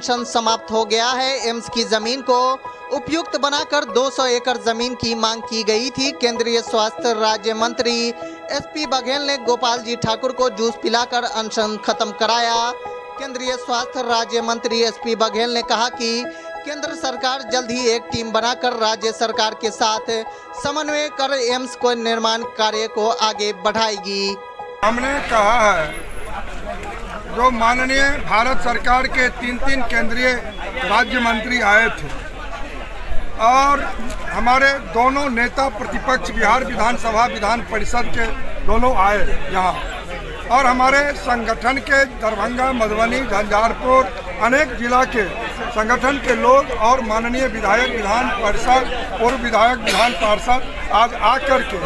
अनशन समाप्त हो गया है। एम्स की जमीन को उपयुक्त बनाकर 200 एकड़ जमीन की मांग की गई थी। केंद्रीय स्वास्थ्य राज्य मंत्री एसपी बघेल ने गोपाल जी ठाकुर को जूस पिलाकर अनशन खत्म कराया। केंद्रीय स्वास्थ्य राज्य मंत्री एसपी बघेल ने कहा कि केंद्र सरकार जल्द ही एक टीम बनाकर राज्य सरकार के साथ समन्वय कर एम्स को निर्माण कार्य को आगे बढ़ाएगी। हमने कहा है जो माननीय भारत सरकार के तीन केंद्रीय राज्य मंत्री आए थे और हमारे दोनों नेता प्रतिपक्ष बिहार विधानसभा विधान परिषद के दोनों आए यहाँ, और हमारे संगठन के दरभंगा, मधुबनी, झंझारपुर अनेक जिला के संगठन के लोग और माननीय विधायक विधान परिषद, पूर्व विधायक विधान पार्षद आज आकर के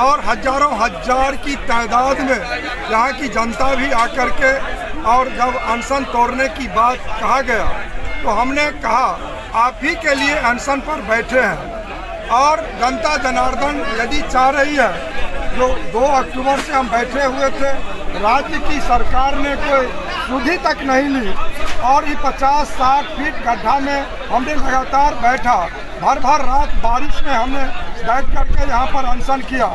और हजारों हजार की तादाद में यहाँ की जनता भी आकर के, और जब अनशन तोड़ने की बात कहा गया तो हमने कहा आप ही के लिए अनशन पर बैठे हैं और जनता जनार्दन यदि चाह रही है, जो 2 अक्टूबर से हम बैठे हुए थे, राज्य की सरकार ने कोई सुधि तक नहीं ली और ये 50-60 फीट गड्ढा में हमने लगातार बैठा, भर रात बारिश में हमने बैठ करके यहाँ पर अनशन किया,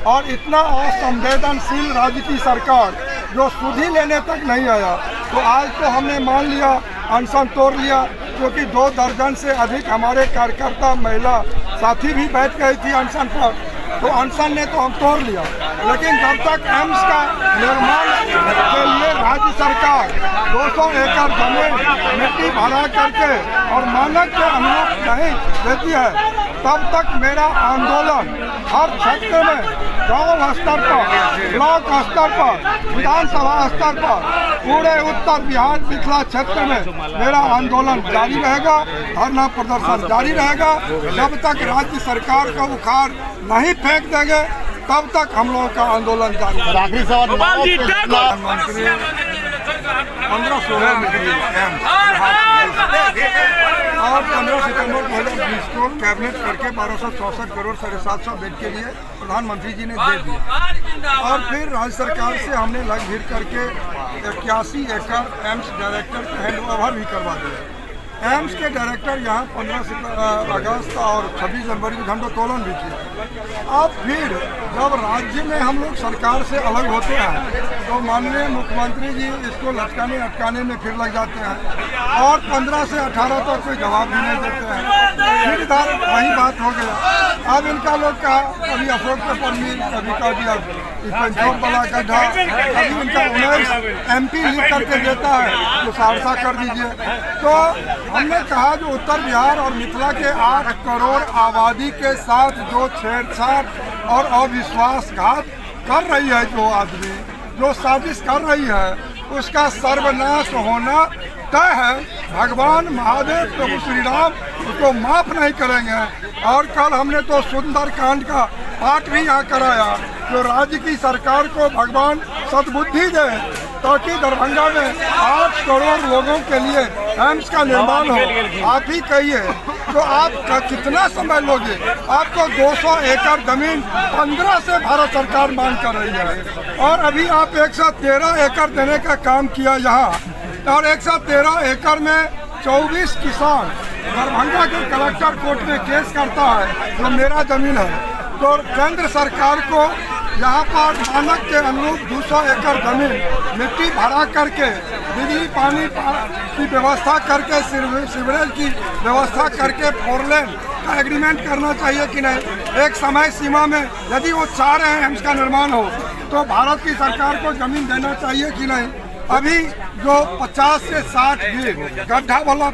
और इतना असंवेदनशील राज्य की सरकार जो सुधि लेने तक नहीं आया, तो आज तो हमने मान लिया अनशन तोड़ लिया, क्योंकि 2 दर्जन से अधिक हमारे कार्यकर्ता महिला साथी भी बैठ गई थी अनशन पर, तो अनशन ने तो हम तोड़ लिया। लेकिन जब तक एम्स का निर्माण के लिए राज्य सरकार 200 एकड़ जमीन मिट्टी भरा करके और मानक के अनुरूप नहीं देती है, तब तक मेरा आंदोलन हर क्षेत्र में, गांव स्तर पर, ब्लॉक स्तर पर, विधानसभा स्तर पर, पूरे उत्तर बिहार पिछला क्षेत्र में मेरा आंदोलन जारी रहेगा, धरना प्रदर्शन जारी रहेगा। जब तक राज्य सरकार का उखाड़ नहीं फेंक देंगे तब तक हम लोगों का आंदोलन जारी रहेगा। आखिरी सवाल, प्रधानमंत्री 15-16 में और 15 सितंबर 2020 को कैबिनेट करके 1264 करोड़ 750 बेड के लिए प्रधानमंत्री जी ने दे दिया, और फिर राज्य सरकार से हमने लग भिड़ करके 81 एकड़ एम्स डायरेक्टर को हैंड ओवर भी करवा दिया। एम्स के डायरेक्टर यहाँ 15 अगस्त और 26 जनवरी को झंडोत्तोलन भी किया। अब फिर जब राज्य में हम लोग सरकार से अलग होते हैं तो माननीय मुख्यमंत्री जी इसको लटकाने अटकाने में फिर लग जाते हैं, और 15 से 18 तक कोई जवाब भी नहीं देते हैं। फिर इधर वही बात हो गया। अब इनका लोग का कभी अशोक के परमीन, कभी का भी पंचों वाला गड्ढा, कभी इनका 19 MP लिख करके देता है तो सहरसा कर दीजिए। तो हमने कहा जो उत्तर बिहार और मिथिला के 8 करोड़ आबादी के साथ जो छेड़छाड़ और अविश्वासघात कर रही है, जो आदमी जो साजिश कर रही है, उसका सर्वनाश होना तय है। भगवान महादेव प्रभु श्री राम उसको माफ नहीं करेंगे। और कल हमने तो सुंदर कांड का पाठ भी यहाँ कराया, जो राज्य की सरकार को भगवान सद्बुद्धि दे ताकि दरभंगा में 8 करोड़ लोगों के लिए एम्स का निर्माण हो। आप ही कहिए तो आप कितना समय लोगे? आपको 200 एकड़ जमीन 15 से भारत सरकार मांग कर रही है, और अभी आप 113 एकड़ देने का काम किया यहाँ, और 113 एकड़ में 24 किसान दरभंगा के कलेक्टर कोर्ट में केस करता है जो मेरा जमीन है। तो केंद्र सरकार को यहाँ पर मानक के अनुरूप 200 एकड़ जमीन मिट्टी भरा करके, बिजली पानी की व्यवस्था करके, सीवरेज की व्यवस्था करके 4 लेन का एग्रीमेंट करना चाहिए कि नहीं। एक समय सीमा में यदि वो चाह रहे हैं एम्स का निर्माण हो तो भारत की सरकार को जमीन देना चाहिए कि नहीं। अभी जो 50 से 60 फीट गड्ढा वाला